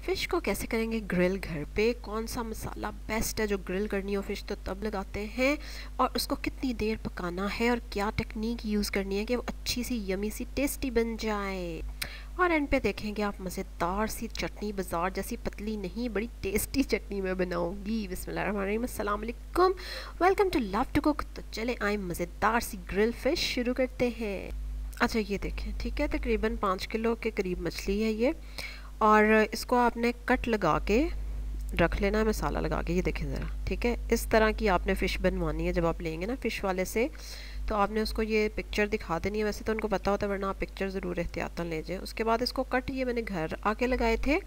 Fish को कैसे करेंगे ग्रिल घर पे, कौन सा मसाला बेस्ट है जो ग्रिल करनी हो फ़िश तो तब लगाते हैं, और उसको कितनी देर पकाना है और क्या टेक्निक यूज़ करनी है कि वो अच्छी सी यमी सी टेस्टी बन जाए। और एंड पे देखेंगे आप मज़ेदार सी चटनी, बाजार जैसी पतली नहीं, बड़ी टेस्टी चटनी मैं बनाऊंगी। बिस्मिल्लाहिर्रहमानिर्रहीम, अस्सलाम वालेकुम, welcome to love to cook. तो चले आए मज़ेदार सी ग्रिल फ़िश शुरू करते हैं। अच्छा ये देखें, ठीक है, तकरीबन 5 किलो के करीब मछली है ये, और इसको आपने कट लगा के रख लेना है, मसाला लगा के। ये देखें ज़रा, ठीक है, इस तरह की आपने फ़िश बनवानी है। जब आप लेंगे ना फ़िश वाले से तो आपने उसको ये पिक्चर दिखा देनी है। वैसे तो उनको पता होता है, वरना आप पिक्चर ज़रूर एहतियातन ले जाए। उसके बाद इसको कट ये मैंने घर आके लगाए थे,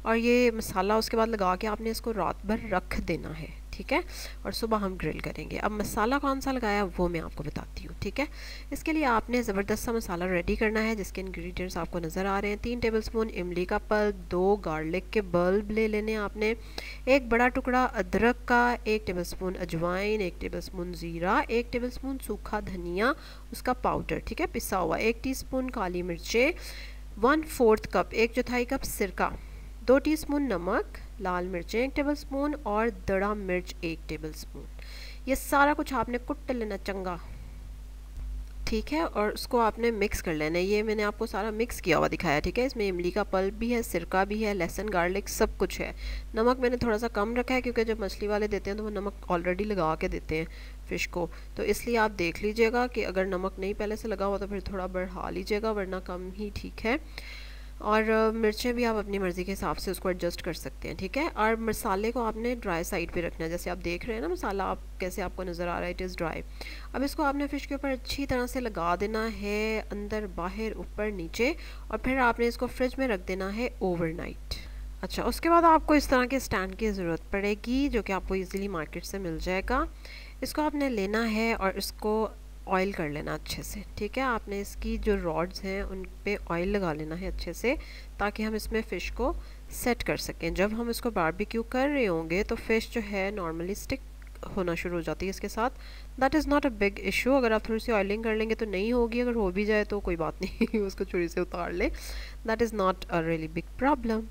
और ये मसाला उसके बाद लगा के आपने इसको रात भर रख देना है, ठीक है, और सुबह हम ग्रिल करेंगे। अब मसाला कौन सा लगाया वो मैं आपको बताती हूँ, ठीक है। इसके लिए आपने ज़बरदस्त सा मसाला रेडी करना है, जिसके इंग्रेडिएंट्स आपको नज़र आ रहे हैं। 3 टेबलस्पून इमली का पल्प, 2 गार्लिक के बल्ब ले लेने आपने, एक बड़ा टुकड़ा अदरक का, 1 टेबलस्पून अजवाइन, 1 टेबलस्पून ज़ीरा, 1 टेबलस्पून सूखा धनिया उसका पाउडर, ठीक है, पिसा हुआ, 1 टीस्पून काली मिर्चें, 1/4 कप 1/4 कप सिरका, 2 टीस्पून नमक, लाल मिर्चें 1 टेबलस्पून और दड़ा मिर्च 1 टेबलस्पून। ये सारा कुछ आपने कुट लेना चंगा, ठीक है, और उसको आपने मिक्स कर लेना है। ये मैंने आपको सारा मिक्स किया हुआ दिखाया, ठीक है। इसमें इमली का पल्प भी है, सिरका भी है, लहसुन गार्लिक सब कुछ है। नमक मैंने थोड़ा सा कम रखा है, क्योंकि जब मछली वाले देते हैं तो वो नमक ऑलरेडी लगा के देते हैं फ़िश को, तो इसलिए आप देख लीजिएगा कि अगर नमक नहीं पहले से लगा हुआ तो फिर थोड़ा बढ़ा लीजिएगा, वरना कम ही ठीक है। और मिर्चें भी आप अपनी मर्ज़ी के हिसाब से उसको एडजस्ट कर सकते हैं, ठीक है। और मसाले को आपने ड्राई साइड पे रखना है, जैसे आप देख रहे हैं ना मसाला आप कैसे आपको नज़र आ रहा है, इट इज़ ड्राई। अब इसको आपने फ़िश के ऊपर अच्छी तरह से लगा देना है, अंदर बाहर ऊपर नीचे, और फिर आपने इसको फ्रिज में रख देना है ओवरनाइट। अच्छा, उसके बाद आपको इस तरह के स्टैंड की ज़रूरत पड़ेगी, जो कि आपको ईज़िली मार्केट से मिल जाएगा। इसको आपने लेना है और इसको ऑयल कर लेना अच्छे से, ठीक है। आपने इसकी जो रॉड्स हैं उन पे ऑयल लगा लेना है अच्छे से, ताकि हम इसमें फ़िश को सेट कर सकें। जब हम इसको बारबेक्यू कर रहे होंगे तो फ़िश जो है नॉर्मली स्टिक होना शुरू हो जाती है इसके साथ। That is not a big issue, अगर आप थोड़ी सी ऑयलिंग कर लेंगे तो नहीं होगी, अगर हो भी जाए तो कोई बात नहीं उसको छुरी से उतार ले, that is not a really big problem.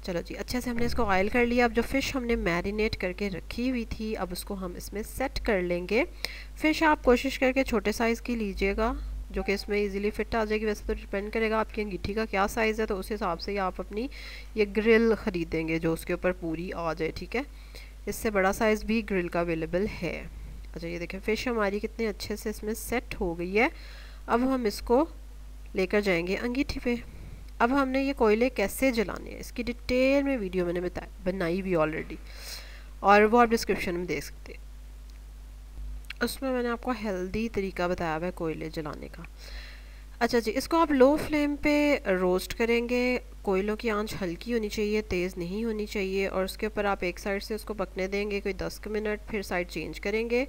चलो जी, अच्छे से हमने इसको ऑयल कर लिया। अब जो फ़िश हमने मैरिनेट करके रखी हुई थी, अब उसको हम इसमें सेट कर लेंगे। फ़िश आप कोशिश करके छोटे साइज़ की लीजिएगा, जो कि इसमें इजीली फिट आ जाएगी। वैसे तो डिपेंड करेगा आपकी अंगीठी का क्या साइज़ है, तो उस हिसाब से ही आप अपनी ये ग्रिल ख़रीदेंगे जो उसके ऊपर पूरी आ जाए, ठीक है। इससे बड़ा साइज़ भी ग्रिल का अवेलेबल है। अच्छा ये देखें, फ़िश हमारी कितने अच्छे से इसमें सेट हो गई है। अब हम इसको लेकर जाएंगे अंगीठी पे। अब हमने ये कोयले कैसे जलाने हैं इसकी डिटेल में वीडियो मैंने बनाई भी ऑलरेडी, और वो आप डिस्क्रिप्शन में देख सकते हैं। उसमें मैंने आपको हेल्दी तरीका बताया हुआ है कोयले जलाने का। अच्छा जी, इसको आप लो फ्लेम पे रोस्ट करेंगे। कोयलों की आंच हल्की होनी चाहिए, तेज़ नहीं होनी चाहिए, और उसके ऊपर आप एक साइड से उसको पकने देंगे कोई 10 मिनट, फिर साइड चेंज करेंगे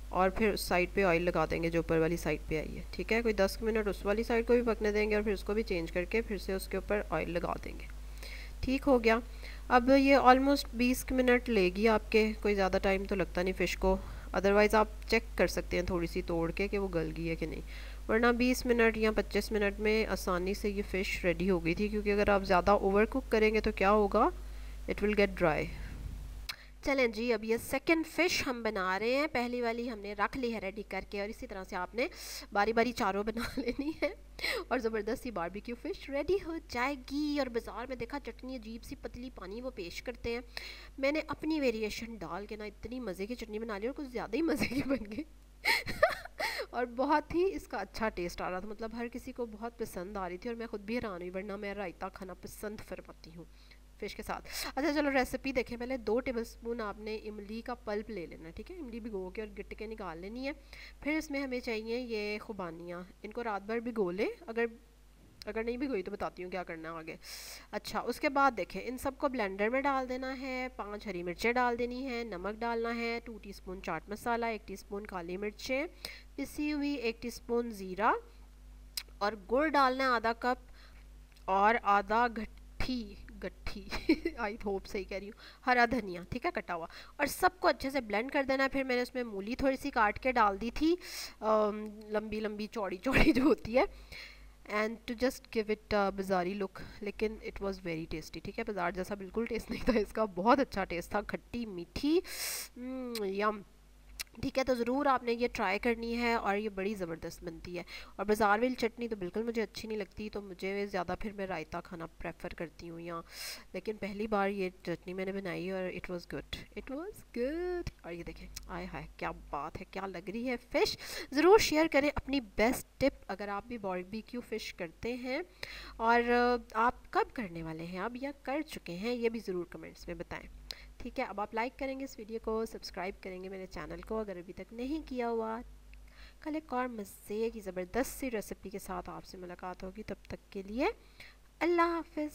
और फिर उस साइड पे ऑयल लगा देंगे जो ऊपर वाली साइड पे आई है, ठीक है। कोई 10 मिनट उस वाली साइड को भी पकने देंगे और फिर उसको भी चेंज करके फिर से उसके ऊपर ऑयल लगा देंगे। ठीक हो गया। अब ये ऑलमोस्ट 20 मिनट लेगी आपके, कोई ज़्यादा टाइम तो लगता नहीं फ़िश को। अदरवाइज़ आप चेक कर सकते हैं थोड़ी सी तोड़ के कि वो गल गई है कि नहीं, वरना 20 मिनट या 25 मिनट में आसानी से ये फ़िश रेडी हो गई थी। क्योंकि अगर आप ज़्यादा ओवर कुक करेंगे तो क्या होगा, इट विल गेट ड्राई। चलें जी, अब ये सेकंड फ़िश हम बना रहे हैं। पहली वाली हमने रख ली है रेडी करके, और इसी तरह से आपने बारी बारी चारों बना लेनी है, और ज़बरदस्त सी बारबेक्यू फ़िश रेडी हो जाएगी। और बाज़ार में देखा चटनी अजीब सी पतली पानी वो पेश करते हैं, मैंने अपनी वेरिएशन डाल के ना इतनी मज़े की चटनी बना ली, और कुछ ज़्यादा ही मज़े की बन गई और बहुत ही इसका अच्छा टेस्ट आ रहा था, मतलब हर किसी को बहुत पसंद आ रही थी, और मैं ख़ुद भी हैरान हुई, वरना मैं रायता खाना पसंद फरमाती हूँ फ़िश के साथ। अच्छा चलो रेसिपी देखें। पहले 2 टेबलस्पून आपने इमली का पल्प ले लेना है, ठीक है। इमली भिगो के और गिट्ट के निकाल लेनी है। फिर इसमें हमें चाहिए ये खुबानियाँ, इनको रात भर भिगो लें। अगर नहीं भिगोई तो बताती हूँ क्या करना है आगे। अच्छा, उसके बाद देखें, इन सबको ब्लेंडर में डाल देना है। 5 हरी मिर्चें डाल देनी है, नमक डालना है, 2 टीस्पून चाट मसाला, 1 टीस्पून काली मिर्चें पिसी हुई, 1 टीस्पून ज़ीरा, और गुड़ डालना है आधा कप, और आधा गट्ठी गट्ठी आई होप सही कह रही हूँ, हरा धनिया, ठीक है, कटा हुआ, और सबको अच्छे से ब्लेंड कर देना है। फिर मैंने उसमें मूली थोड़ी सी काट के डाल दी थी, लंबी लंबी चौड़ी चौड़ी जो होती है, and to just give it बाज़ारी लुक, लेकिन इट वाज वेरी टेस्टी। ठीक है, बाज़ार जैसा बिल्कुल टेस्ट नहीं था इसका, बहुत अच्छा टेस्ट था, खट्टी मीठी, यम। ठीक है, तो ज़रूर आपने ये ट्राई करनी है और ये बड़ी ज़बरदस्त बनती है। और बाज़ार वाली चटनी तो बिल्कुल मुझे अच्छी नहीं लगती, तो मुझे ज़्यादा फिर मैं रायता खाना प्रेफर करती हूँ यहाँ। लेकिन पहली बार ये चटनी मैंने बनाई और it was good, it was good. और ये देखें, आय हाय क्या बात है, क्या लग रही है फ़िश। ज़रूर शेयर करें अपनी बेस्ट टिप अगर आप भी बारबेक्यू फ़िश करते हैं, और आप कब करने वाले हैं अब या कर चुके हैं, ये भी ज़रूर कमेंट्स में बताएं। ठीक है, अब आप लाइक करेंगे इस वीडियो को, सब्सक्राइब करेंगे मेरे चैनल को अगर अभी तक नहीं किया हुआ। कल एक और मज़े की ज़बरदस्त सी रेसिपी के साथ आपसे मुलाकात होगी, तब तक के लिए अल्लाह हाफ़िज़।